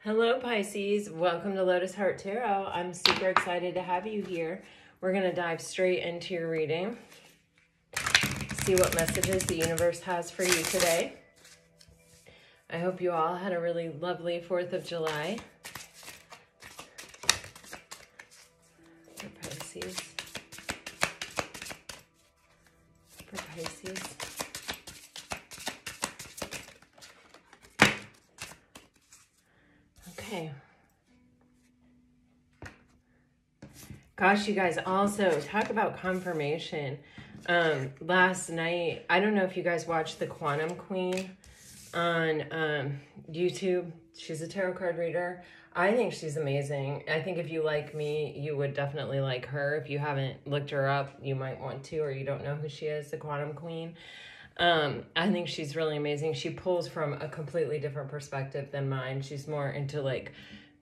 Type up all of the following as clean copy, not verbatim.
Hello Pisces, welcome to Lotus Heart Tarot. I'm super excited to have you here. We're going to dive straight into your reading. See what messages the universe has for you today. I hope you all had a really lovely 4th of July. For Pisces. For Pisces. Okay. Gosh, you guys, also talk about confirmation. Last night, I don't know if you guys watched the Quantum Queen on YouTube. She's a tarot card reader. I think she's amazing. I think if you like me, you would definitely like her. If you haven't looked her up, you might want to, or you don't know who she is, the Quantum Queen. I think she's really amazing. She pulls from a completely different perspective than mine. She's more into like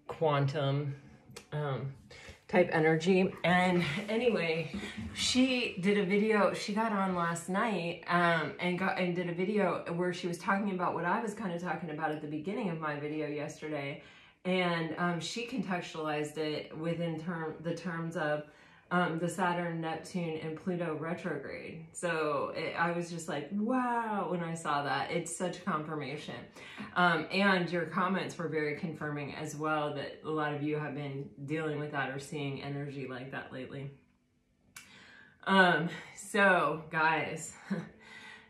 quantum type energy. And anyway, she did a video. She got on last night and did a video where she was talking about what I was kind of talking about at the beginning of my video yesterday. And she contextualized it within the terms of the Saturn, Neptune, and Pluto retrograde. So I was just like, wow, when I saw that. It's such confirmation. And your comments were very confirming as well, that a lot of you have been dealing with that or seeing energy like that lately. So guys,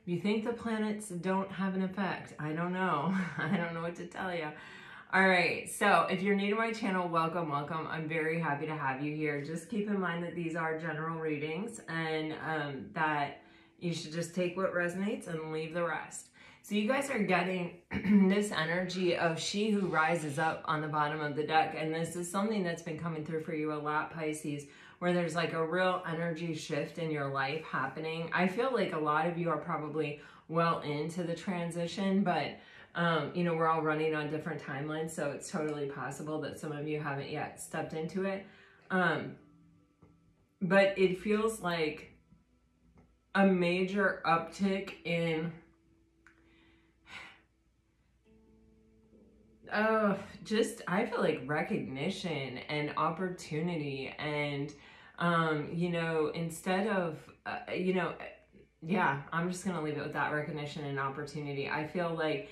you think the planets don't have an effect? I don't know. I don't know what to tell you. All right, so if you're new to my channel, welcome, welcome. I'm very happy to have you here. Just keep in mind that these are general readings and that you should just take what resonates and leave the rest. So you guys are getting this energy of she who rises up on the bottom of the deck. And this is something that's been coming through for you a lot, Pisces, where there's like a real energy shift in your life happening. I feel like a lot of you are probably well into the transition, but you know, we're all running on different timelines, so it's totally possible that some of you haven't yet stepped into it. But it feels like a major uptick in just, I feel like recognition and opportunity and, you know, instead of, you know, yeah, I'm just going to leave it with that, recognition and opportunity. I feel like,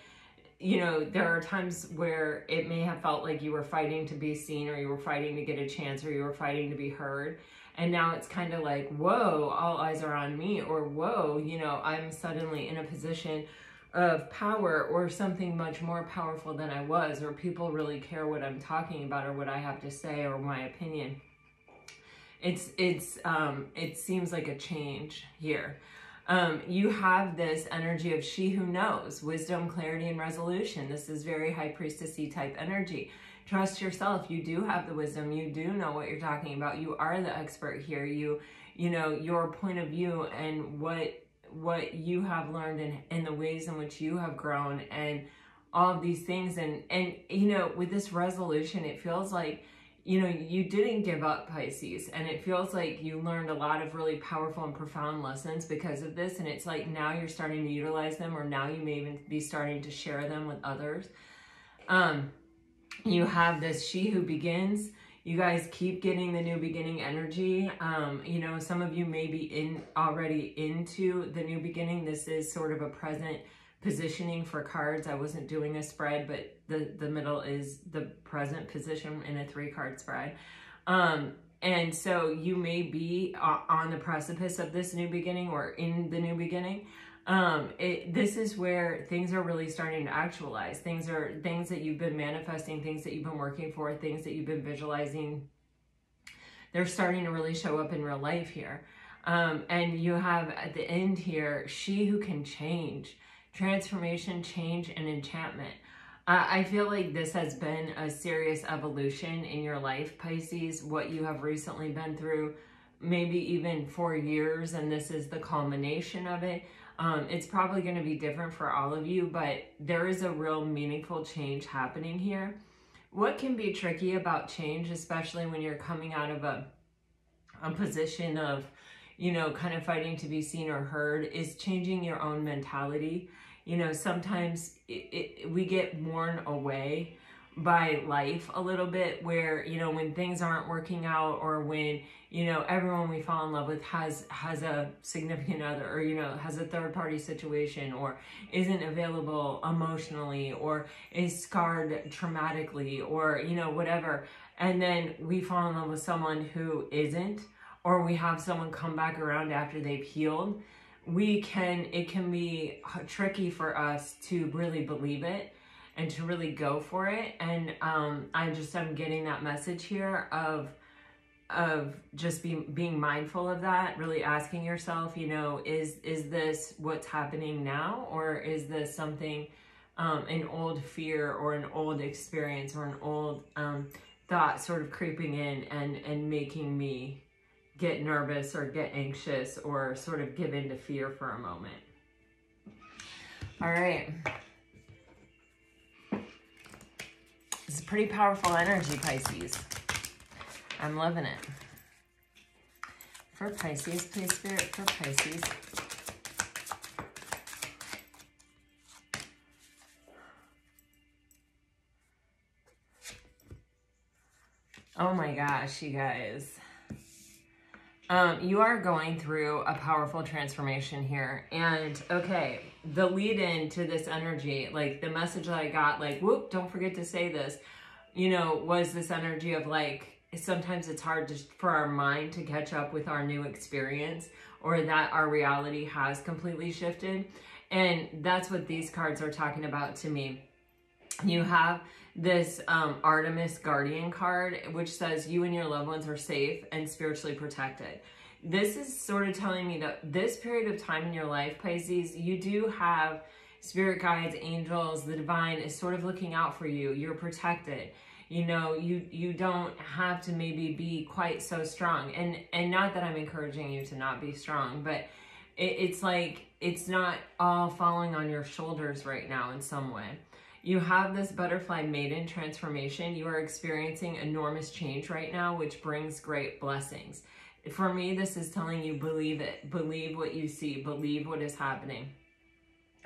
you know, there are times where it may have felt like you were fighting to be seen, or you were fighting to get a chance, or you were fighting to be heard. And now it's kind of like, whoa, all eyes are on me, or whoa, you know, I'm suddenly in a position of power or something much more powerful than I was, or people really care what I'm talking about or what I have to say or my opinion. It seems like a change here. You have this energy of she who knows, wisdom, clarity, and resolution. This is very high priestessy type energy. Trust yourself. You do have the wisdom. You do know what you're talking about. You are the expert here. You know, your point of view and what you have learned and the ways in which you have grown and all of these things. And, you know, with this resolution, it feels like, you know, you didn't give up, Pisces, and it feels like you learned a lot of really powerful and profound lessons because of this, and it's like now you're starting to utilize them, or now you may even be starting to share them with others. You have this she who begins. You guys keep getting the new beginning energy. You know, some of you may be already into the new beginning. This is sort of a present positioning for cards. I wasn't doing a spread, but the middle is the present position in a 3-card spread. And so you may be on the precipice of this new beginning or in the new beginning. This is where things are really starting to actualize. Things that you've been manifesting, things that you've been working for, things that you've been visualizing. They're starting to really show up in real life here. And you have at the end here, she who can change. Transformation, change, and enchantment. I feel like this has been a serious evolution in your life, Pisces, what you have recently been through, maybe even 4 years, and this is the culmination of it. It's probably going to be different for all of you, but there is a real meaningful change happening here. What can be tricky about change, especially when you're coming out of a position of, you know, kind of fighting to be seen or heard, is changing your own mentality. You know, sometimes we get worn away by life a little bit, where, you know, when things aren't working out, or when, you know, everyone we fall in love with has a significant other, or, you know, has a third party situation, or isn't available emotionally, or is scarred traumatically, or, you know, whatever. And then we fall in love with someone who isn't, or we have someone come back around after they've healed. It can be tricky for us to really believe it and to really go for it. And I'm getting that message here of just being mindful of that, really asking yourself, you know, is this what's happening now, or is this something, an old fear, or an old experience, or an old thought sort of creeping in and making me get nervous or get anxious or sort of give in to fear for a moment. All right. It's a pretty powerful energy, Pisces. I'm loving it. For Pisces, please, Spirit, for Pisces. Oh my gosh, you guys. You are going through a powerful transformation here. And okay, the lead in to this energy, like the message that I got, like, whoop, don't forget to say this, you know, was this energy of like, sometimes it's hard for our mind to catch up with our new experience, or that our reality has completely shifted. And that's what these cards are talking about to me. You have this Artemis Guardian card, which says you and your loved ones are safe and spiritually protected. This is sort of telling me that this period of time in your life, Pisces, you do have spirit guides, angels, the divine is sort of looking out for you. You're protected. You know, you don't have to maybe be quite so strong. And not that I'm encouraging you to not be strong, but it's like, it's not all falling on your shoulders right now in some way. You have this butterfly maiden transformation. You are experiencing enormous change right now, which brings great blessings. For me, this is telling you, believe it. Believe what you see. Believe what is happening.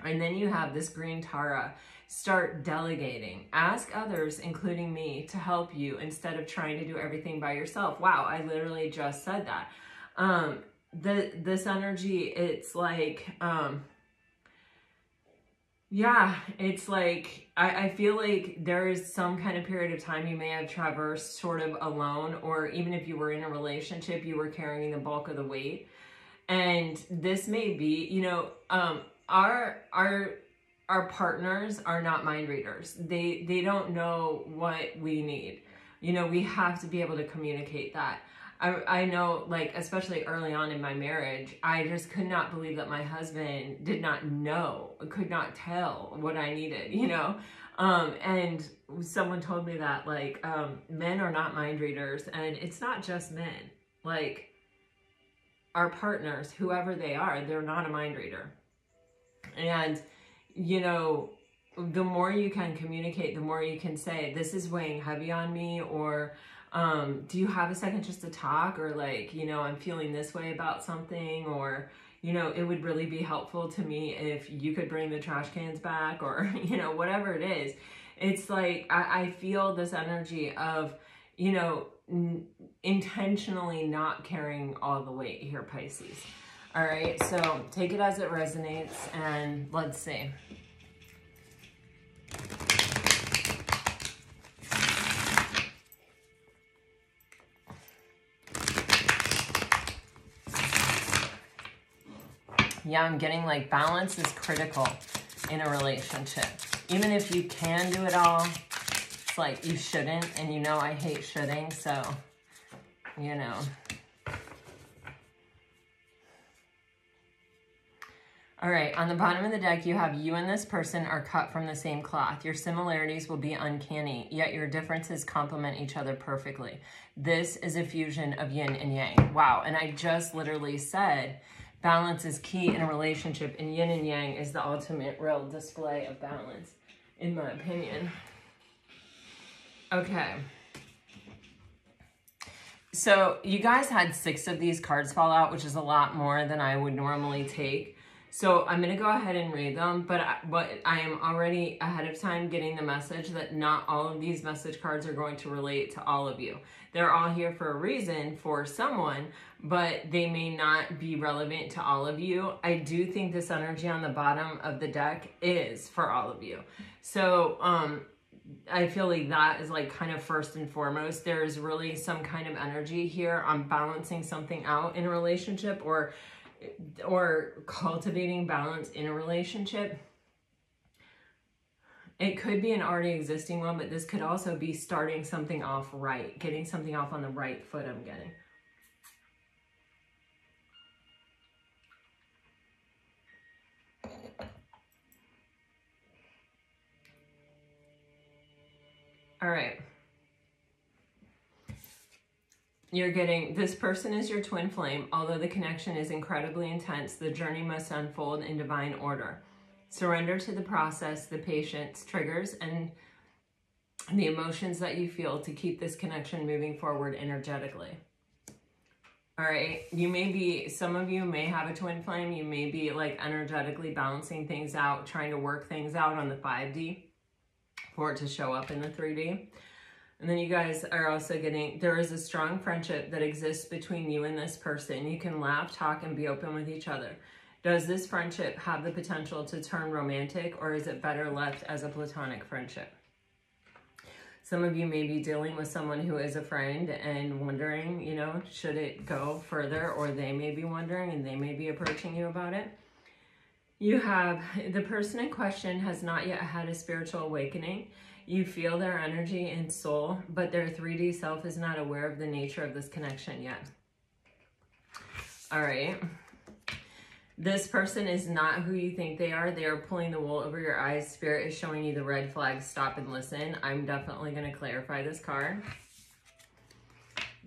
And then you have this green Tara. Start delegating. Ask others, including me, to help you instead of trying to do everything by yourself. Wow, I literally just said that. This energy, it's like... yeah, it's like, I feel like there is some kind of period of time you may have traversed sort of alone, or even if you were in a relationship, you were carrying the bulk of the weight. And this may be, you know, our partners are not mind readers. They don't know what we need. You know, we have to be able to communicate that. I know, like, especially early on in my marriage, I just could not believe that my husband did not know, could not tell what I needed, you know? And someone told me that, like, men are not mind readers, and it's not just men. Like, our partners, whoever they are, they're not a mind reader. And, you know, the more you can communicate, the more you can say, this is weighing heavy on me, or... do you have a second just to talk, or like, you know, I'm feeling this way about something, or, you know, it would really be helpful to me if you could bring the trash cans back, or, you know, whatever it is. It's like, I feel this energy of, you know, intentionally not carrying all the weight here, Pisces. All right, so take it as it resonates, and let's see. Yeah, I'm getting like balance is critical in a relationship. Even if you can do it all, it's like you shouldn't. And you know, I hate shoulding, so, you know. All right, on the bottom of the deck, you have you and this person are cut from the same cloth. Your similarities will be uncanny, yet your differences complement each other perfectly. This is a fusion of yin and yang. Wow, and I just literally said... balance is key in a relationship, and yin and yang is the ultimate real display of balance, in my opinion. Okay. So you guys had 6 of these cards fall out, which is a lot more than I would normally take. So I'm going to go ahead and read them, but I am already ahead of time getting the message that not all of these message cards are going to relate to all of you. They're all here for a reason for someone, but they may not be relevant to all of you. I do think this energy on the bottom of the deck is for all of you. So I feel like that is like kind of first and foremost. There's really some kind of energy here on balancing something out in a relationship, or cultivating balance in a relationship. It could be an already existing one, but this could also be starting something off right, getting something off on the right foot, I'm getting. All right. You're getting, this person is your twin flame. Although the connection is incredibly intense, the journey must unfold in divine order. Surrender to the process, the patience, triggers, and the emotions that you feel to keep this connection moving forward energetically. All right, you may be, some of you may have a twin flame. You may be like energetically balancing things out, trying to work things out on the 5D for it to show up in the 3D. And then you guys are also getting, there is a strong friendship that exists between you and this person. You can laugh, talk, and be open with each other. Does this friendship have the potential to turn romantic, or is it better left as a platonic friendship? Some of you may be dealing with someone who is a friend and wondering, you know, should it go further, or they may be wondering and they may be approaching you about it. You have, the person in question has not yet had a spiritual awakening. You feel their energy and soul, but their 3D self is not aware of the nature of this connection yet. All right. This person is not who you think they are. They are pulling the wool over your eyes. Spirit is showing you the red flag. Stop and listen. I'm definitely going to clarify this card.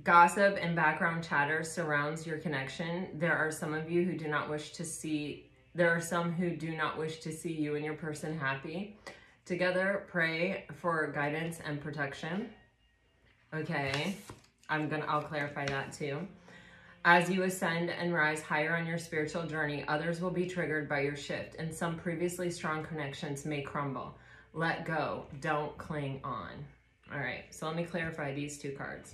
Gossip and background chatter surrounds your connection. There are some of you who do not wish to see, there are some who do not wish to see you and your person happy. Together, pray for guidance and protection. Okay, I'll clarify that too. As you ascend and rise higher on your spiritual journey, others will be triggered by your shift, and some previously strong connections may crumble. Let go. Don't cling on. All right, so let me clarify these two cards.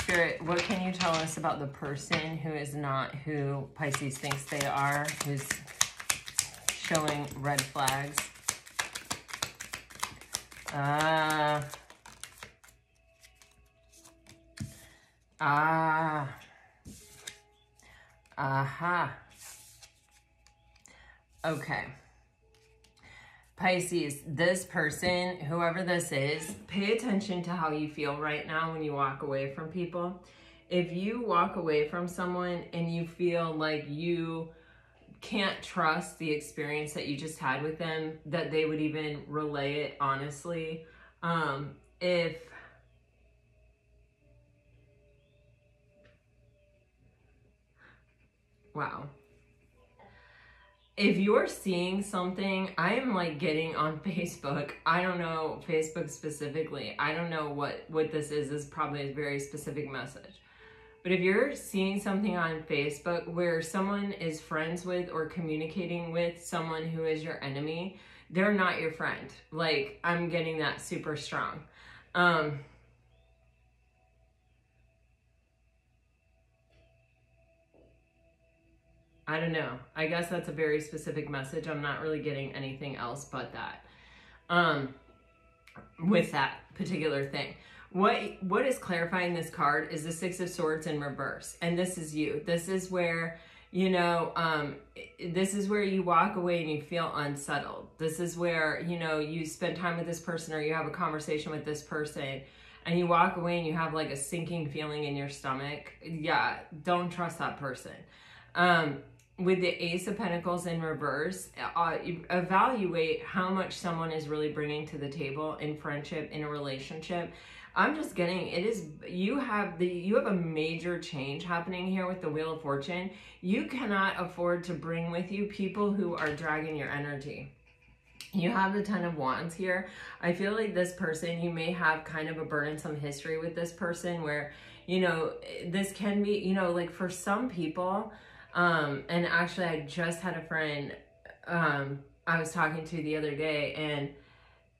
Spirit, what can you tell us about the person who is not who Pisces thinks they are, who's showing red flags? Okay. Pisces, this person, whoever this is, pay attention to how you feel right now when you walk away from people. If you walk away from someone and you feel like you can't trust the experience that you just had with them, that they would even relay it honestly, wow. If you're seeing something, I am like getting on Facebook. I don't know Facebook specifically. I don't know what this is. This is probably a very specific message. But if you're seeing something on Facebook where someone is friends with or communicating with someone who is your enemy, they're not your friend. Like, I'm getting that super strong. I don't know. I guess that's a very specific message. I'm not really getting anything else but that. With that particular thing. What is clarifying this card is the Six of Swords in reverse. And this is you. This is where, you know, this is where you walk away and you feel unsettled. This is where, you know, you spend time with this person or you have a conversation with this person and you walk away and you have like a sinking feeling in your stomach. Yeah, don't trust that person. With the Ace of Pentacles in reverse, evaluate how much someone is really bringing to the table in friendship, in a relationship. I'm just getting, you have a major change happening here with the Wheel of Fortune. You cannot afford to bring with you people who are dragging your energy. You have the Ten of Wands here. I feel like this person, you may have kind of a burdensome history with this person where, you know, this can be, you know, like for some people, and actually I just had a friend, I was talking to the other day, and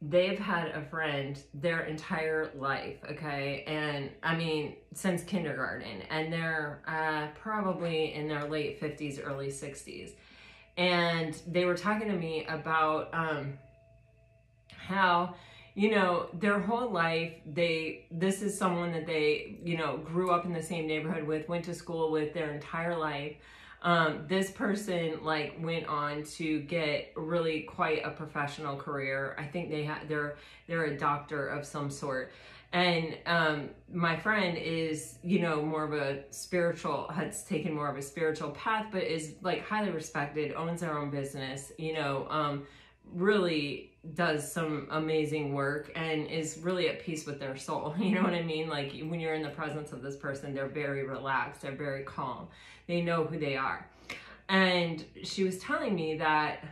they've had a friend their entire life, okay? And I mean, since kindergarten, and they're probably in their late 50s, early 60s. And they were talking to me about how, you know, their whole life, this is someone that they, you know, grew up in the same neighborhood with, went to school with their entire life. This person like went on to get really quite a professional career. I think they're a doctor of some sort. And my friend is, you know, more of a spiritual, has taken more of a spiritual path, but is like highly respected, owns their own business, you know, really does some amazing work and is really at peace with their soul. You know what I mean? Like when you're in the presence of this person, they're very relaxed, they're very calm. They know who they are. And she was telling me that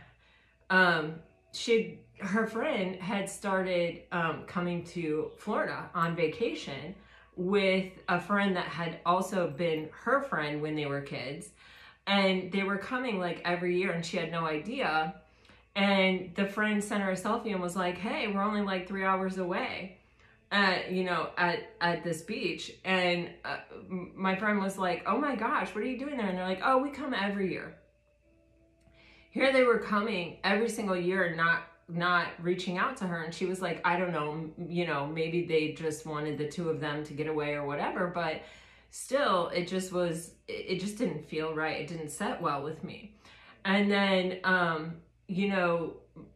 her friend had started coming to Florida on vacation with a friend that had also been her friend when they were kids. And they were coming like every year, and she had no idea. And the friend sent her a selfie and was like, hey, we're only like 3 hours away, you know, at this beach. And my friend was like, oh my gosh, what are you doing there? And they're like, oh, we come every year. Here they were coming every single year, not reaching out to her. And she was like, I don't know, you know, maybe they just wanted the two of them to get away or whatever. But still, it just didn't feel right. It didn't set well with me. And then, you know,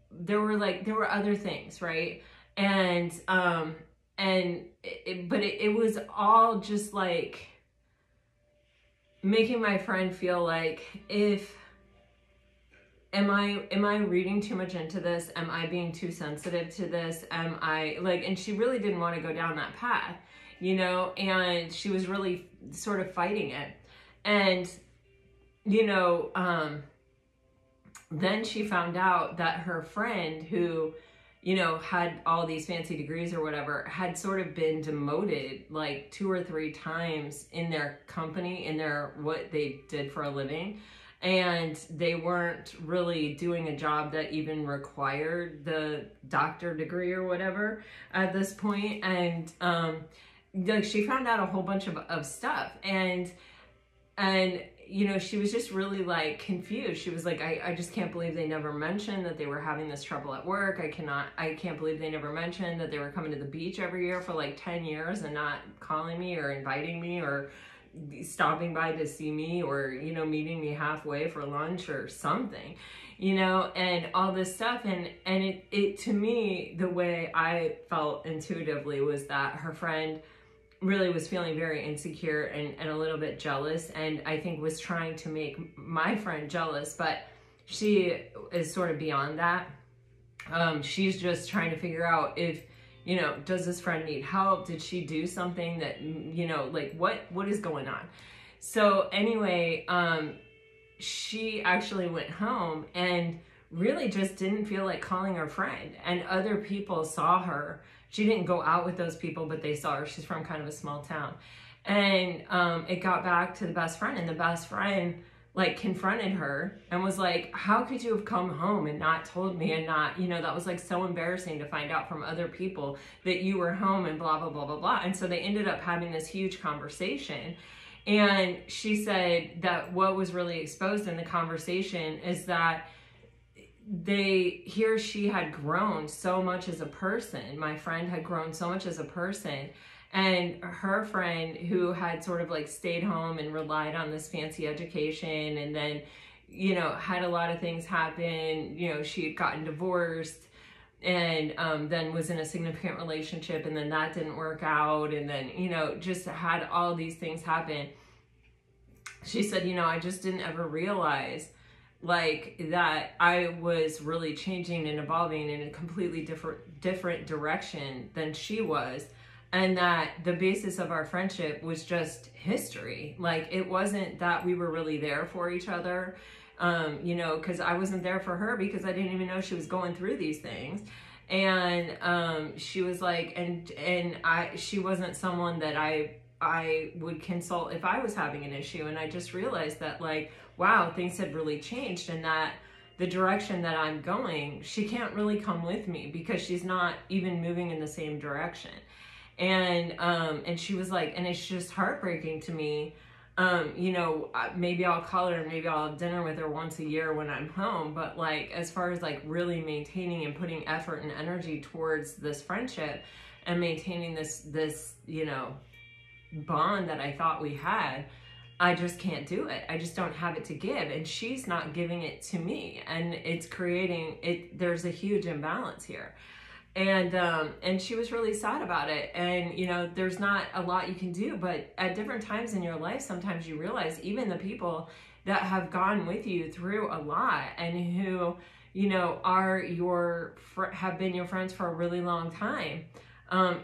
there were other things, right? And it was all just like making my friend feel like, am I reading too much into this? Am I being too sensitive to this? Am I like, and she really didn't want to go down that path, you know, and she was really sort of fighting it. And, you know, then she found out that her friend who, you know, had all these fancy degrees or whatever, had sort of been demoted like 2 or 3 times in their company, in their, what they did for a living. And they weren't really doing a job that even required the doctor degree or whatever at this point. And like she found out a whole bunch of stuff. And you know, she was just really like confused. She was like, I just can't believe they never mentioned that they were having this trouble at work. I can't believe they never mentioned that they were coming to the beach every year for like 10 years and not calling me or inviting me or stopping by to see me or, you know, meeting me halfway for lunch or something, you know, and all this stuff. And it to me, the way I felt intuitively was that her friend really was feeling very insecure and a little bit jealous, and I think was trying to make my friend jealous, but she is sort of beyond that. She's just trying to figure out if, you know, does this friend need help? Did she do something that, you know, like what is going on? So anyway, she actually went home and really just didn't feel like calling her friend, and other people saw her. She didn't go out with those people, but they saw her. She's from kind of a small town. And it got back to the best friend, and the best friend like confronted her and was like, how could you have come home and not told me, and not, you know, that was like so embarrassing to find out from other people that you were home and blah, blah, blah, blah, blah. And so they ended up having this huge conversation. And she said that what was really exposed in the conversation is that she had grown so much as a person. My friend had grown so much as a person. And her friend, who had sort of like stayed home and relied on this fancy education, and then, you know, had a lot of things happen. You know, she had gotten divorced, and then was in a significant relationship, and then that didn't work out. And then, you know, just had all these things happen. She said, you know, I just didn't ever realize like that I was really changing and evolving in a completely different direction than she was. And that the basis of our friendship was just history. Like, it wasn't that we were really there for each other, you know, because I wasn't there for her because I didn't even know she was going through these things. And she was like, she wasn't someone that I I would consult if I was having an issue. And I just realized that, like, wow, things had really changed, and that the direction that I'm going, she can't really come with me because she's not even moving in the same direction. And she was like, and it's just heartbreaking to me. You know, maybe I'll call her and maybe I'll have dinner with her once a year when I'm home. But like, as far as like really maintaining and putting effort and energy towards this friendship and maintaining this, you know, bond that I thought we had, I just can't do it. I just don't have it to give, and she's not giving it to me, and it's creating it. There's a huge imbalance here. And she was really sad about it. And, you know, there's not a lot you can do, but at different times in your life, sometimes you realize even the people that have gone with you through a lot and who, you know, are have been your friends for a really long time,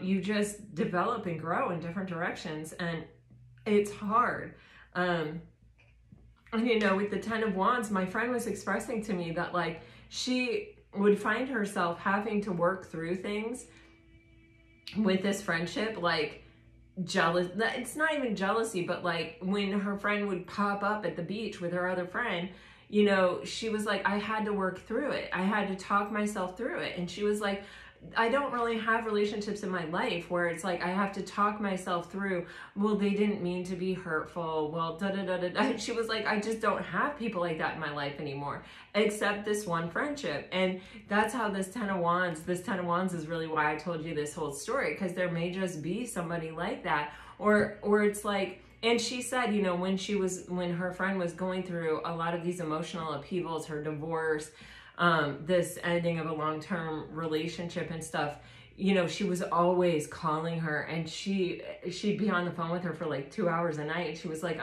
you just develop and grow in different directions, and it's hard. And, you know, with the 10 of Wands, my friend was expressing to me that, like, she would find herself having to work through things with this friendship, like jealous. It's not even jealousy, but like when her friend would pop up at the beach with her other friend, you know, she was like, I had to work through it. I had to talk myself through it. And she was like, I don't really have relationships in my life where it's like I have to talk myself through, well, they didn't mean to be hurtful, well, da-da-da-da-da. She was like, I just don't have people like that in my life anymore, except this one friendship. And that's how this 10 of Wands is really why I told you this whole story, because there may just be somebody like that. Or it's like, and she said, you know, when her friend was going through a lot of these emotional upheavals, her divorce, this ending of a long-term relationship and stuff, you know, she was always calling her, and she'd be on the phone with her for like 2 hours a night. She was like,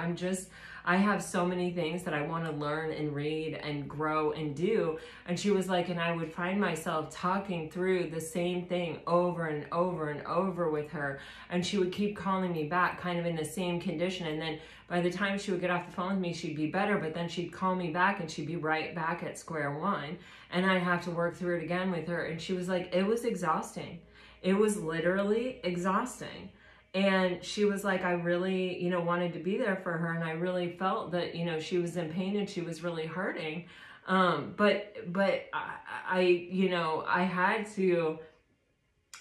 I have so many things that I want to learn and read and grow and do. And she was like, and I would find myself talking through the same thing over and over and over with her. And she would keep calling me back kind of in the same condition. And then by the time she would get off the phone with me, she'd be better, but then she'd call me back and she'd be right back at square one. And I'd have to work through it again with her. And she was like, it was exhausting. It was literally exhausting. And she was like, I really, you know, wanted to be there for her. And I really felt that, you know, she was in pain and she was really hurting. But I, you know, I had to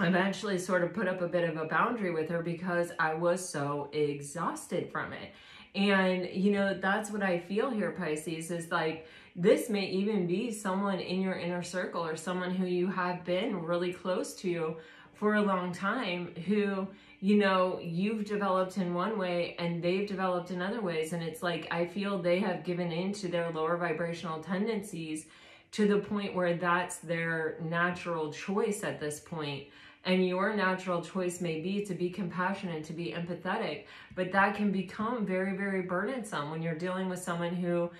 eventually sort of put up a bit of a boundary with her because I was so exhausted from it. And, you know, that's what I feel here, Pisces, is like, this may even be someone in your inner circle or someone who you have been really close to for a long time who, you know, you've developed in one way and they've developed in other ways. And it's like, I feel they have given in to their lower vibrational tendencies to the point where that's their natural choice at this point. And your natural choice may be to be compassionate, to be empathetic, but that can become very, very burdensome when you're dealing with someone who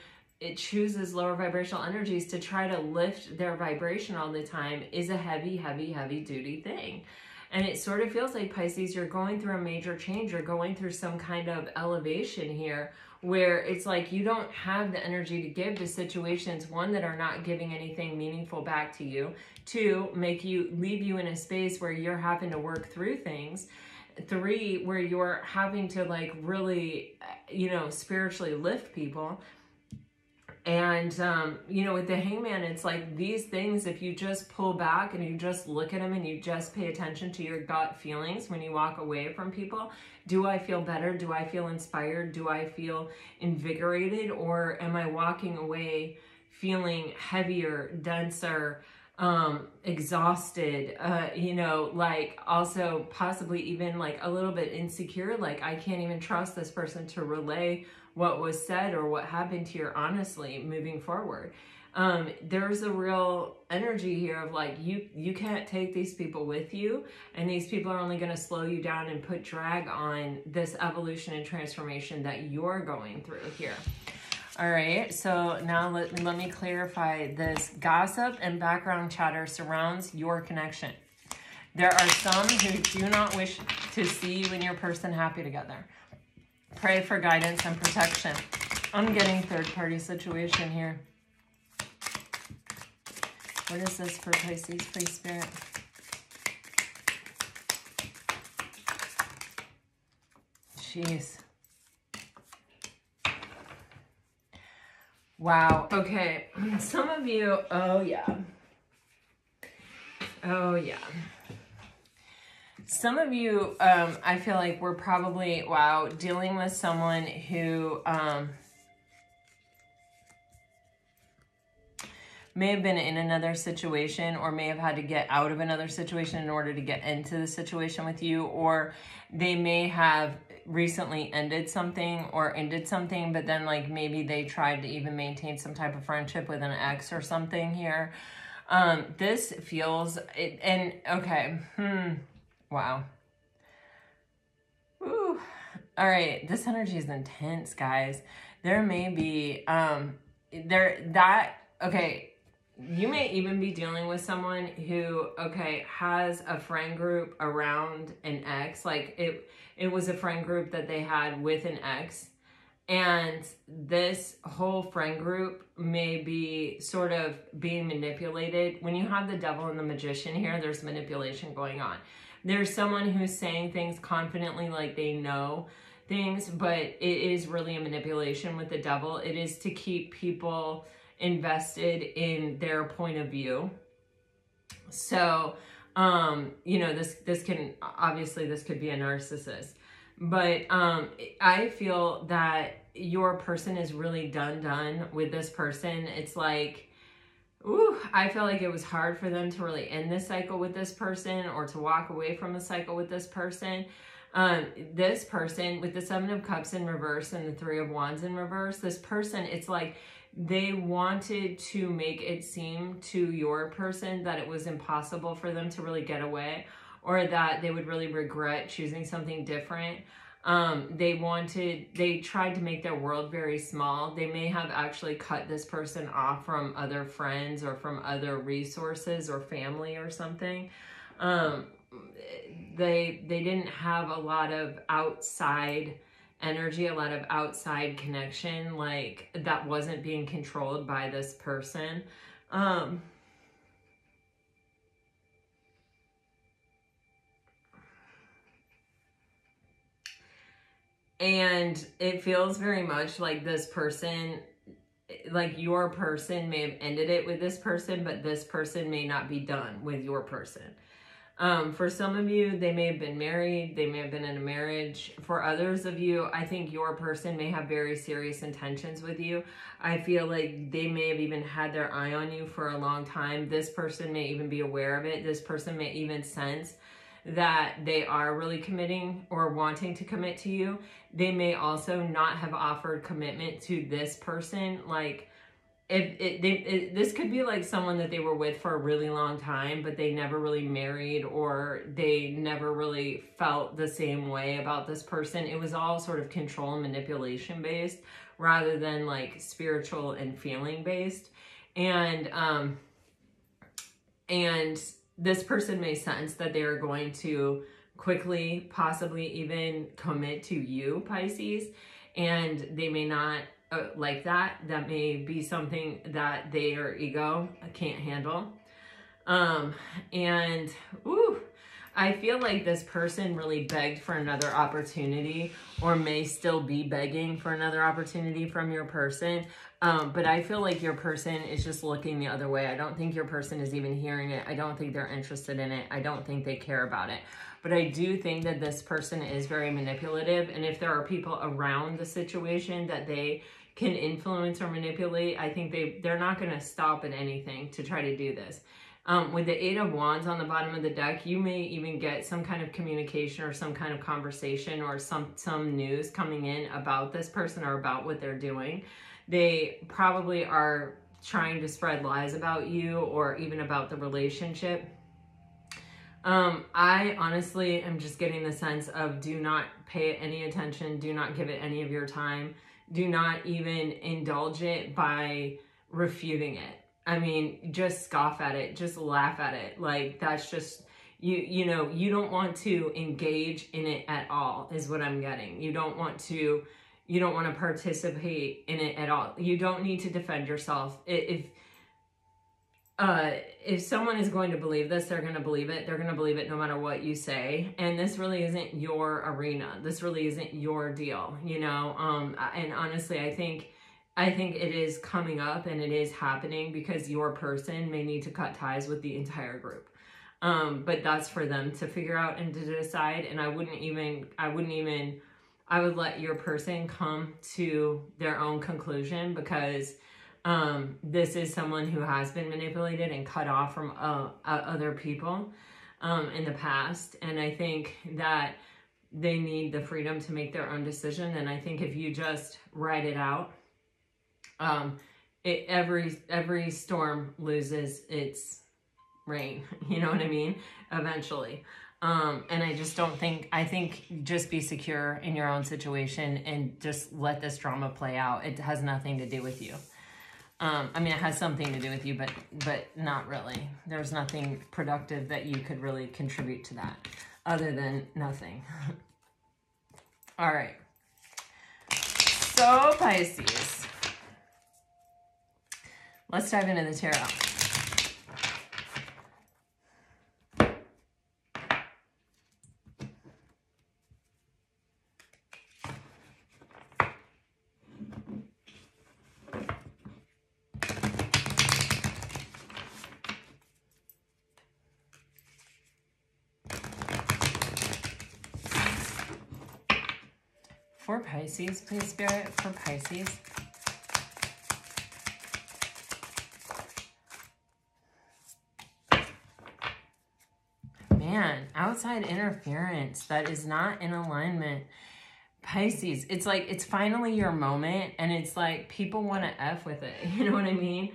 it chooses lower vibrational energies. To try to lift their vibration all the time is a heavy, heavy, heavy duty thing. And it sort of feels like, Pisces, you're going through a major change. You're going through some kind of elevation here where it's like you don't have the energy to give to situations, one, that are not giving anything meaningful back to you, two, leave you in a space where you're having to work through things, three, where you're having to like really, you know, spiritually lift people. And, you know, with the Hangman, it's like these things, if you just pull back and you just look at them and you just pay attention to your gut feelings when you walk away from people, do I feel better? Do I feel inspired? Do I feel invigorated? Or am I walking away feeling heavier, denser, exhausted, you know, like also possibly even like a little bit insecure, like I can't even trust this person to relay what was said or what happened here honestly moving forward. There's a real energy here of like, you can't take these people with you, and these people are only going to slow you down and put drag on this evolution and transformation that you're going through here. All right, so now let me clarify this. Gossip and background chatter surrounds your connection. There are some who do not wish to see you and your person happy together. Pray for guidance and protection. I'm getting third-party situation here. What is this for Pisces, free spirit? jeez. Wow. Okay. Some of you, oh yeah. Oh yeah. Some of you, I feel like we're probably, wow, dealing with someone who may have been in another situation or may have had to get out of another situation in order to get into the situation with you, or they may have recently ended something, but then like maybe they tried to even maintain some type of friendship with an ex or something here. This feels, and okay, wow. Ooh. All right, this energy is intense, guys. There may be, okay, you may even be dealing with someone who, okay, has a friend group around an ex. Like it was a friend group that they had with an ex. And this whole friend group may be sort of being manipulated. When you have the devil and the magician here, there's manipulation going on. There's someone who's saying things confidently like they know things, but it is really a manipulation with the devil. It is to keep people invested in their point of view. So, you know, this can, obviously this could be a narcissist, but I feel that your person is really done with this person. It's like, ooh, I feel like it was hard for them to really end this cycle with this person or to walk away from a cycle with this person. This person with the Seven of Cups in reverse and the Three of Wands in reverse, this person, it's like they wanted to make it seem to your person that it was impossible for them to really get away, or that they would really regret choosing something different. They tried to make their world very small. They may have actually cut this person off from other friends or from other resources or family or something. They didn't have a lot of outside energy, a lot of outside connection, like that wasn't being controlled by this person. And it feels very much like this person, like your person may have ended it with this person, but this person may not be done with your person. For some of you, they may have been married, they may have been in a marriage. For others of you, I think your person may have very serious intentions with you. I feel like they may have even had their eye on you for a long time. This person may even be aware of it. This person may even sense that they are really committing or wanting to commit to you. They may also not have offered commitment to this person. Like, this could be like someone that they were with for a really long time, but they never really married, or they never really felt the same way about this person. It was all sort of control and manipulation based rather than like spiritual and feeling based. And this person may sense that they are going to quickly, possibly even commit to you, Pisces, and they may not like that. That may be something that their ego can't handle. And ooh, I feel like this person really begged for another opportunity, or may still be begging for another opportunity from your person. But I feel like your person is just looking the other way. I don't think your person is even hearing it. I don't think they're interested in it. I don't think they care about it. But I do think that this person is very manipulative. And if there are people around the situation that they can influence or manipulate, I think they're not going to stop at anything to try to do this. With the Eight of Wands on the bottom of the deck, you may even get some kind of communication or some kind of conversation or some news coming in about this person or about what they're doing. They probably are trying to spread lies about you or even about the relationship. I honestly am just getting the sense of do not pay it any attention. Do not give it any of your time. Do not even indulge it by refuting it. I mean, just scoff at it, just laugh at it. Like, that's just, you know, you don't want to engage in it at all is what I'm getting. You don't want to participate in it at all. You don't need to defend yourself. if someone is going to believe this, they're going to believe it. They're going to believe it no matter what you say. And this really isn't your arena. This really isn't your deal, you know? And honestly, I think it is coming up and it is happening because your person may need to cut ties with the entire group. But that's for them to figure out and to decide. And I would let your person come to their own conclusion, because this is someone who has been manipulated and cut off from other people in the past. And I think that they need the freedom to make their own decision. And I think if you just write it out, every storm loses its rain. You know what I mean? Eventually. And I just don't think, I think just be secure in your own situation and just let this drama play out. It has nothing to do with you. I mean, it has something to do with you, but not really. There's nothing productive that you could really contribute to that other than nothing. All right. So Pisces, let's dive into the tarot. For Pisces, please, Spirit, for Pisces. Man, outside interference that is not in alignment. Pisces, it's like, it's finally your moment, and it's like people want to F with it. You know what I mean?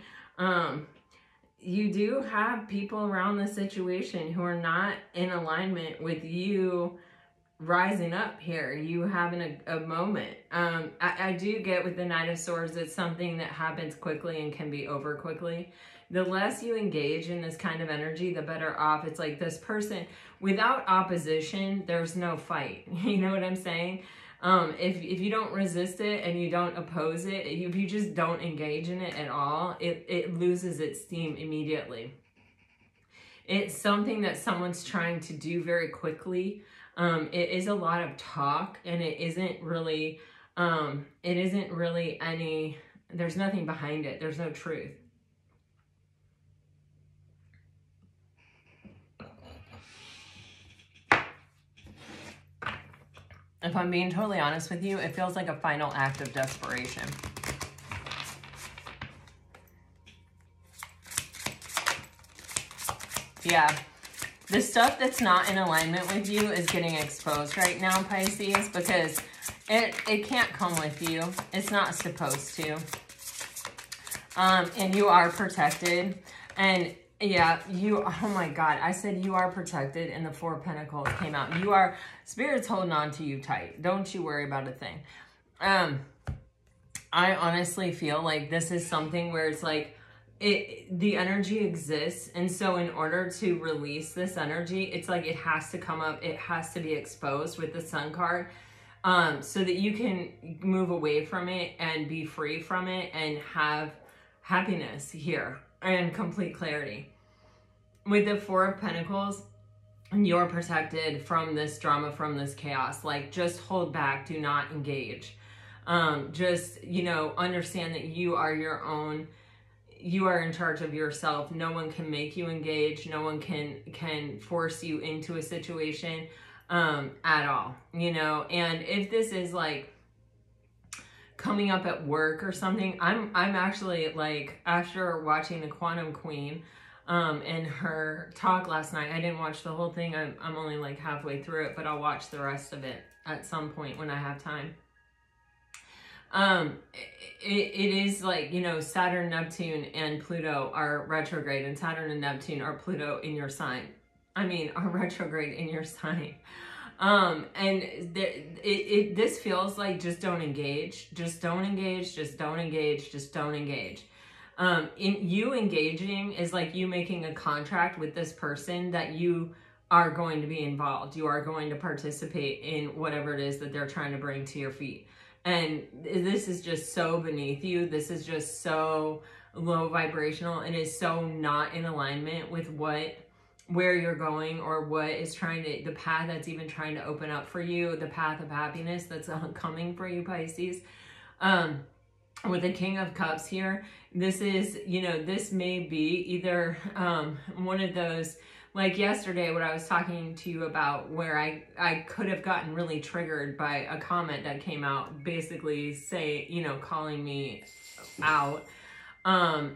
You do have people around the situation who are not in alignment with you rising up here. You having a moment. I do get with the Knight of Swords, it's something that happens quickly and can be over quickly. The less you engage in this kind of energy, the better off. It's like this person, without opposition, there's no fight. You know what I'm saying? If you don't resist it and you don't oppose it, if you just don't engage in it at all, it loses its steam immediately. It's something that someone's trying to do very quickly. It is a lot of talk, and it isn't really any, there's nothing behind it. There's no truth. If I'm being totally honest with you, it feels like a final act of desperation. Yeah. The stuff that's not in alignment with you is getting exposed right now, Pisces, because it can't come with you. It's not supposed to. And you are protected. And yeah, oh my God, I said you are protected, and the Four of Pentacles came out. You are, Spirit's holding on to you tight. Don't you worry about a thing. I honestly feel like this is something where it's like, the energy exists, and so in order to release this energy, it's like it has to come up, it has to be exposed with the Sun card, so that you can move away from it and be free from it and have happiness here and complete clarity. With the Four of Pentacles, you're protected from this drama, from this chaos. Like, just hold back, do not engage. Just, you know, understand that you are your own. You are in charge of yourself. No one can make you engage. No one can force you into a situation at all, you know. And if this is like coming up at work or something, I'm actually like, after watching the Quantum Queen and her talk last night, I didn't watch the whole thing. I'm only like halfway through it, but I'll watch the rest of it at some point when I have time. It is like, you know, Saturn, Neptune, and Pluto are retrograde, and Saturn and Neptune are Pluto in your sign. I mean, are retrograde in your sign. And this feels like, just don't engage. Just don't engage. Just don't engage. Just don't engage. In you engaging is like you making a contract with this person that you are going to be involved. You are going to participate in whatever it is that they're trying to bring to your feet. And this is just so beneath you. This is just so low vibrational and is so not in alignment with where you're going, or what is the path that's even trying to open up for you, the path of happiness that's coming for you, Pisces. With the King of Cups here, this is, this may be either one of those, like yesterday, what I was talking to you about, where I could have gotten really triggered by a comment that came out, basically calling me out. I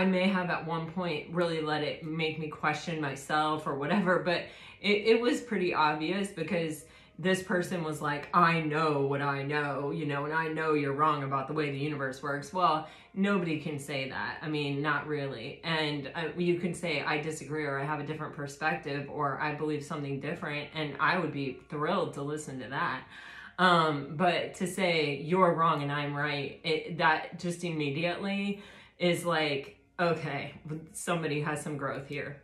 may have at one point really let it make me question myself or whatever, but it was pretty obvious, because this person was like, I know what I know, and I know you're wrong about the way the universe works. Well, nobody can say that. I mean, not really. And you can say, I disagree, or I have a different perspective, or I believe something different, and I would be thrilled to listen to that. But to say you're wrong and I'm right, that just immediately is like, okay, somebody has some growth here,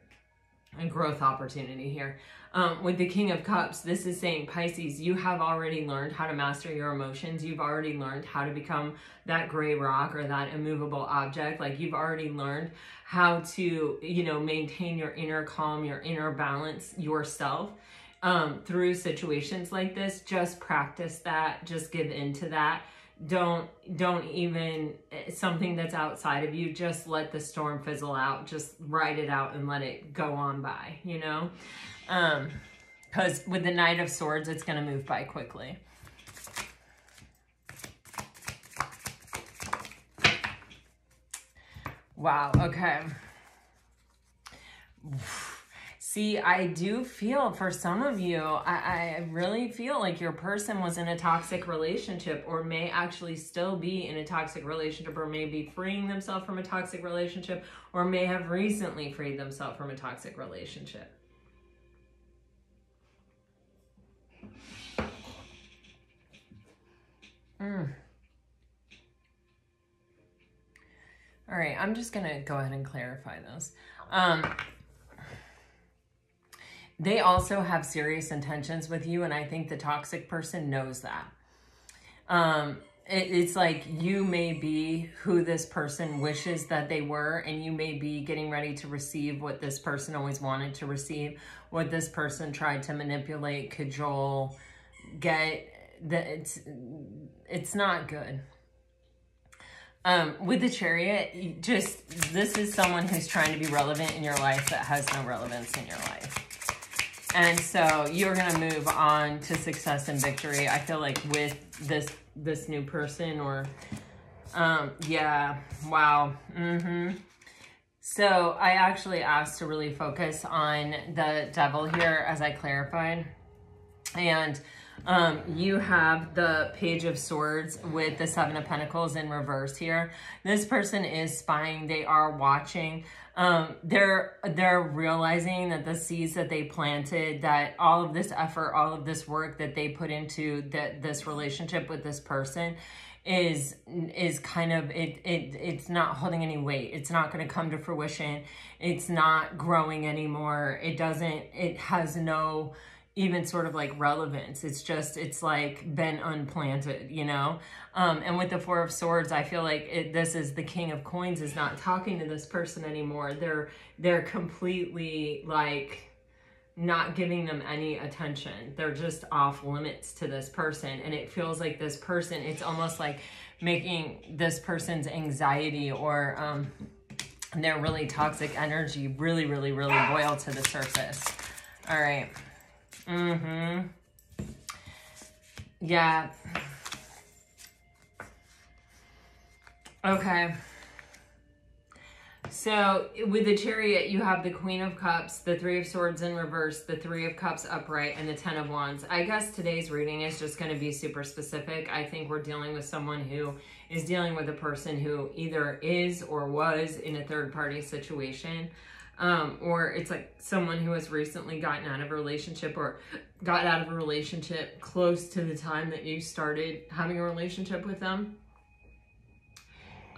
a growth opportunity here. With the King of Cups, this is saying, Pisces, you have already learned how to master your emotions. You've already learned how to become that gray rock or that immovable object. Like, you've already learned how to, maintain your inner calm, your inner balance yourself through situations like this. Just practice that. Just give into that. Don't even, something that's outside of you, just let the storm fizzle out. Just ride it out and let it go on by, because with the Knight of Swords, it's going to move by quickly. Wow. Okay. See, I do feel for some of you, I really feel like your person was in a toxic relationship, or may actually still be in a toxic relationship, or may be freeing themselves from a toxic relationship, or may have recently freed themselves from a toxic relationship. All right, I'm just going to go ahead and clarify those. They also have serious intentions with you, and I think the toxic person knows that. It's like you may be who this person wishes that they were, and you may be getting ready to receive what this person always wanted to receive, what this person tried to manipulate, cajole, get. It's not good. With the Chariot, this is someone who's trying to be relevant in your life that has no relevance in your life. And so you're going to move on to success and victory. I feel like with this new person, or, yeah, wow. So I actually asked to really focus on the Devil here as I clarified. And you have the Page of Swords with the Seven of Pentacles in reverse here. This person is spying. They are watching. They're realizing that the seeds that they planted, that all of this effort, all of this work that they put into this relationship with this person is kind of, it's not holding any weight. It's not going to come to fruition. It's not growing anymore. It has no even sort of like relevance. It's like been unplanted, and with the Four of Swords, I feel like this is the King of Coins is not talking to this person anymore. They're completely like not giving them any attention. They're just off limits to this person. And it feels like this person, it's almost like making this person's anxiety or their really toxic energy really, really, really boil to the surface. All right. Yeah. Okay. So with the Chariot, you have the Queen of Cups, the Three of Swords in reverse, the Three of Cups upright, and the Ten of Wands. I guess today's reading is just going to be super specific. I think we're dealing with someone who is dealing with a person who either is or was in a third-party situation. Or it's like someone who has recently gotten out of a relationship, or got out of a relationship close to the time that you started having a relationship with them.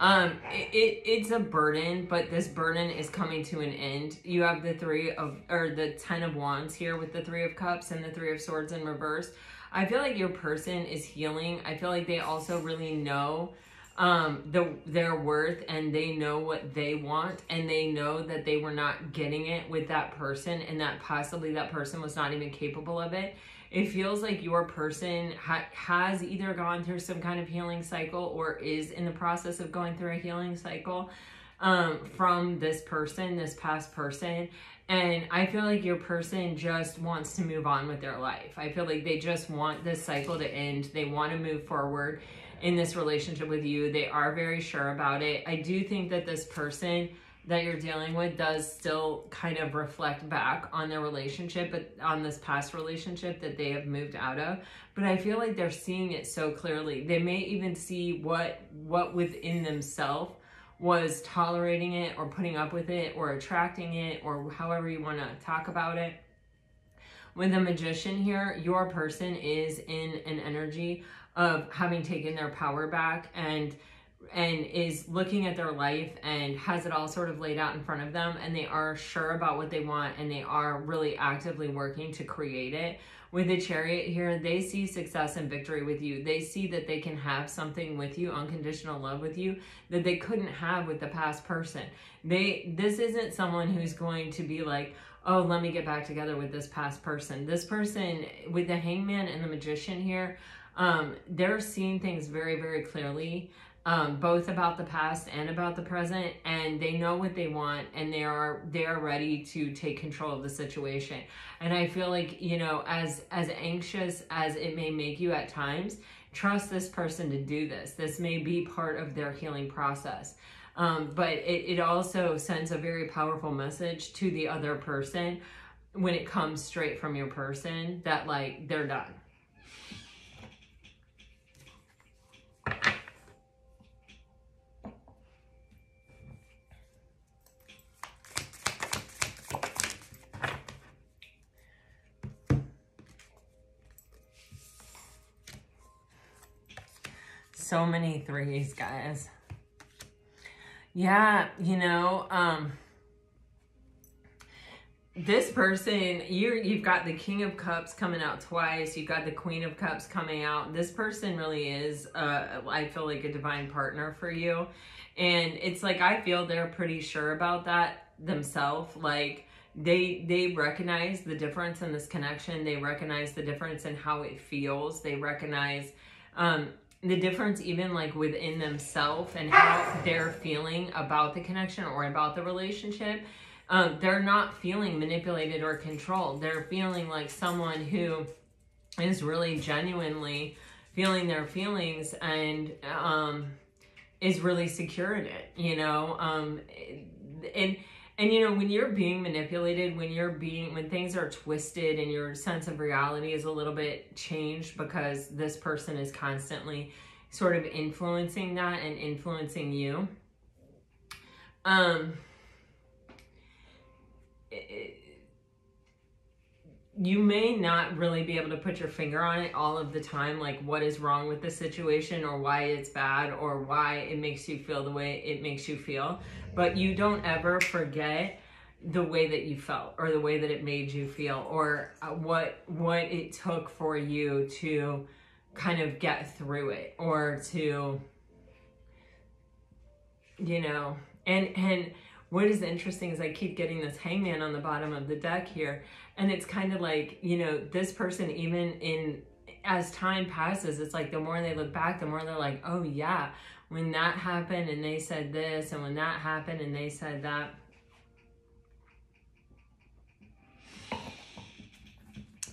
It's a burden, but this burden is coming to an end. You have the Ten of Wands here with the Three of Cups and the Three of Swords in reverse. I feel like your person is healing. I feel like they also really know their worth, and they know what they want, and they know that they were not getting it with that person, and that possibly that person was not even capable of it. It feels like your person has either gone through some kind of healing cycle or is in the process of going through a healing cycle from this person, this past person. And I feel like your person just wants to move on with their life. I feel like they just want this cycle to end. They want to move forward in this relationship with you. They are very sure about it. I do think that this person that you're dealing with does still kind of reflect back on their relationship, but on this past relationship that they have moved out of. But I feel like they're seeing it so clearly. They may even see what within themselves was tolerating it or putting up with it or attracting it, or however you want to talk about it. With the Magician here, your person is in an energy of having taken their power back and is looking at their life and has it all sort of laid out in front of them, and they are sure about what they want, and they are really actively working to create it. With the Chariot here, they see success and victory with you. They see that they can have something with you, unconditional love with you, that they couldn't have with the past person. This isn't someone who's going to be like, oh, let me get back together with this past person. This person, with the Hangman and the Magician here, they're seeing things very, very clearly, both about the past and about the present, and they know what they want, and they are ready to take control of the situation. And I feel like, you know, as anxious as it may make you at times, trust this person to do this. This may be part of their healing process. But it also sends a very powerful message to the other person when it comes straight from your person that, like, they're done. So many threes, guys. Yeah, you know, this person, you've got the King of Cups coming out twice. You've got the Queen of Cups coming out. This person really is, I feel like, a divine partner for you. And it's like, I feel they're pretty sure about that themselves. Like, they recognize the difference in this connection. They recognize the difference in how it feels. They recognize, the difference even like within themselves and how they're feeling about the connection or about the relationship. They're not feeling manipulated or controlled. They're feeling like someone who is really genuinely feeling their feelings and is really secure in it, you know. And you know, when you're being manipulated, when things are twisted and your sense of reality is a little bit changed because this person is constantly sort of influencing that and influencing you, you may not really be able to put your finger on it all of the time, like what is wrong with the situation or why it's bad or why it makes you feel the way it makes you feel. But you don't ever forget the way that you felt or the way that it made you feel, or what it took for you to kind of get through it, or to, you know, and what is interesting is I keep getting this Hangman on the bottom of the deck here. And it's kind of like, you know, this person, even as time passes, it's like the more they look back, the more they're like, oh yeah, when that happened and they said this, and when that happened and they said that.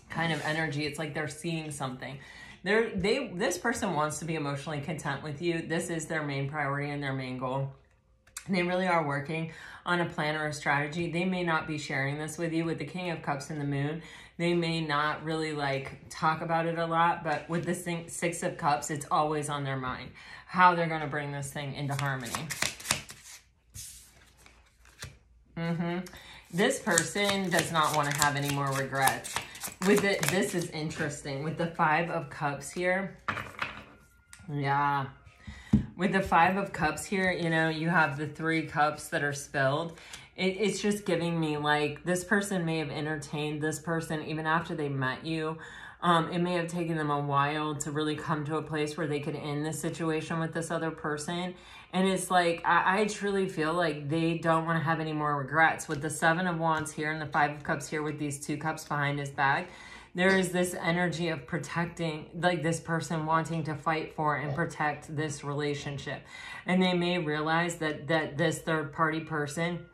Kind of energy. It's like they're seeing something. This person wants to be emotionally content with you. This is their main priority and their main goal. They really are working on a plan or a strategy. They may not be sharing this with you. With the King of Cups and the Moon, they may not really like talk about it a lot, but with the Six of Cups, it's always on their mind, how they're going to bring this thing into harmony. This person does not want to have any more regrets. With it, this is interesting. With the Five of Cups here, yeah. With the Five of Cups here, you know, you have the Three Cups that are spilled. It's just giving me like this person may have entertained this person even after they met you. It may have taken them a while to really come to a place where they could end the situation with this other person. And it's like, I truly feel like they don't want to have any more regrets. With the 7 of Wands here and the 5 of Cups here with these 2 cups behind his back, there is this energy of protecting, like this person wanting to fight for and protect this relationship. And they may realize that this third party person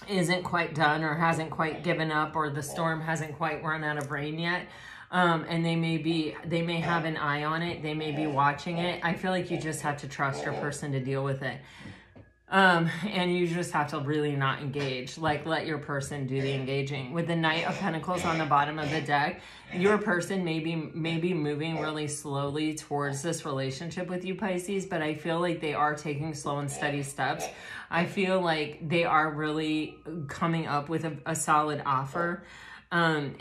isn't quite done or hasn't quite given up, or the storm hasn't quite run out of rain yet. And they may have an eye on it. They may be watching it. I feel like you just have to trust your person to deal with it. And you just have to really not engage, like let your person do the engaging. With the Knight of Pentacles on the bottom of the deck, your person may be moving really slowly towards this relationship with you, Pisces, but I feel like they are taking slow and steady steps. I feel like they are really coming up with a solid offer. And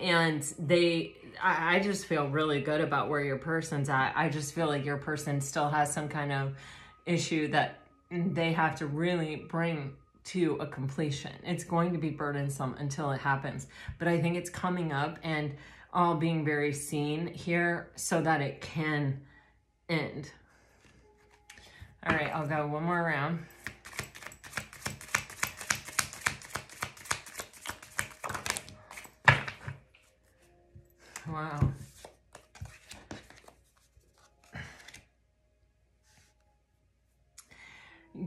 I just feel really good about where your person's at. I just feel like your person still has some kind of issue that they have to really bring to a completion. It's going to be burdensome until it happens, but I think it's coming up and all being very seen here so that it can end. All right, I'll go one more round. Wow.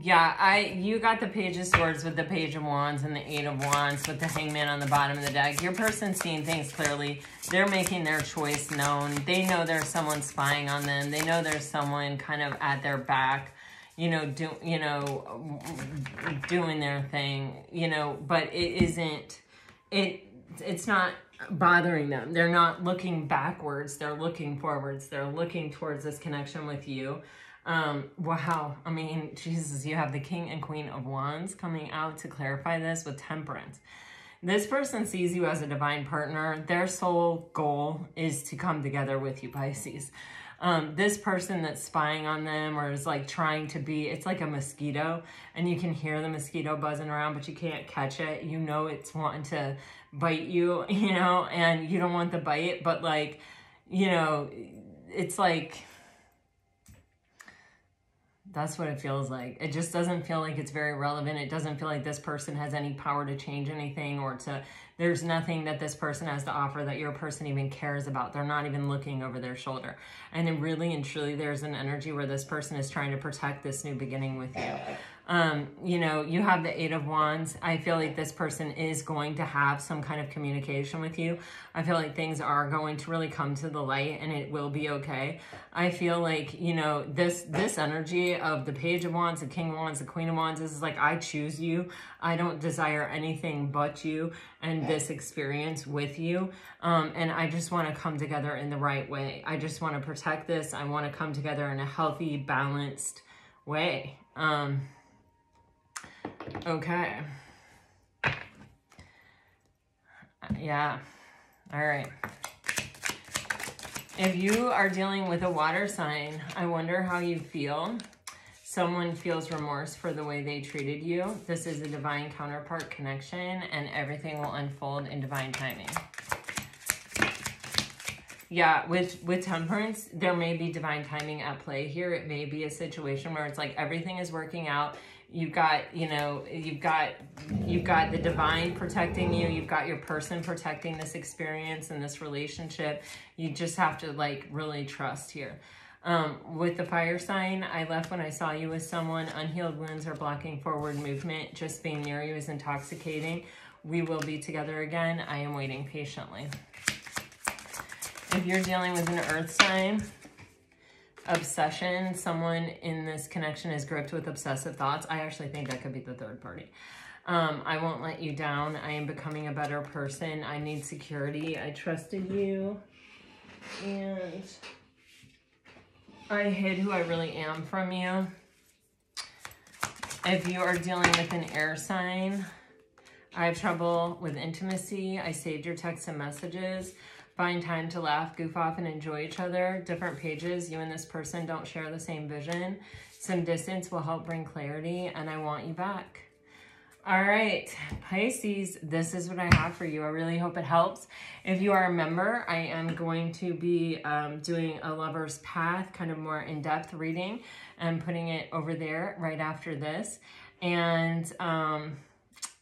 Yeah, you got the Page of Swords with the Page of Wands and the 8 of Wands with the Hangman on the bottom of the deck. Your person's seeing things clearly. They're making their choice known. They know there's someone spying on them. They know there's someone kind of at their back, doing their thing, but it's not bothering them. They're not looking backwards. They're looking forwards. They're looking towards this connection with you. Wow. I mean, Jesus, you have the King and Queen of Wands coming out to clarify this with Temperance. This person sees you as a divine partner. Their sole goal is to come together with you, Pisces. This person that's spying on them or is like trying to be, it's like a mosquito, and you can hear the mosquito buzzing around, but you can't catch it. It's wanting to bite you, and you don't want the bite, but it's like, that's what it feels like. It just doesn't feel like it's very relevant. It doesn't feel like this person has any power to change anything, or there's nothing that this person has to offer that your person even cares about. They're not even looking over their shoulder. And then really and truly, there's an energy where this person is trying to protect this new beginning with you. You have the 8 of Wands. I feel like this person is going to have some kind of communication with you. I feel like things are going to really come to the light and it will be okay. I feel like, this energy of the Page of Wands, the King of Wands, the Queen of Wands, is like, I choose you. I don't desire anything but you and this experience with you. And I just want to come together in the right way. I just want to protect this. I want to come together in a healthy, balanced way. Okay. Yeah. All right. If you are dealing with a water sign, I wonder how you feel. Someone feels remorse for the way they treated you. This is a divine counterpart connection, and everything will unfold in divine timing. Yeah, with Temperance, there may be divine timing at play here. It may be a situation where it's like everything is working out. You've got, you've got the divine protecting you. You've got your person protecting this experience and this relationship. You just have to really trust here. With the fire sign, I left when I saw you with someone. Unhealed wounds are blocking forward movement. Just being near you is intoxicating. We will be together again. I am waiting patiently. If you're dealing with an earth sign, obsession, someone in this connection is gripped with obsessive thoughts. I actually think that could be the third party. I won't let you down. I am becoming a better person. I need security. I trusted you. And I hid who I really am from you. If you are dealing with an air sign, I have trouble with intimacy. I saved your texts and messages. Find time to laugh, goof off, and enjoy each other. Different pages. You and this person don't share the same vision. Some distance will help bring clarity, and I want you back. All right, Pisces, this is what I have for you. I really hope it helps. If you are a member, I am going to be doing a lover's path, kind of more in-depth reading, and putting it over there right after this. And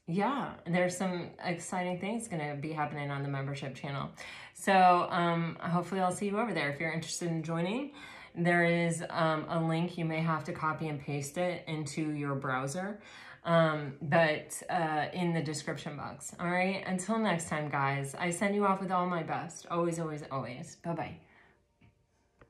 yeah, there's some exciting things going to be happening on the membership channel. So hopefully I'll see you over there. If you're interested in joining, there is a link. You may have to copy and paste it into your browser. But in the description box. All right. Until next time, guys, I send you off with all my best. Always, always, always. Bye-bye.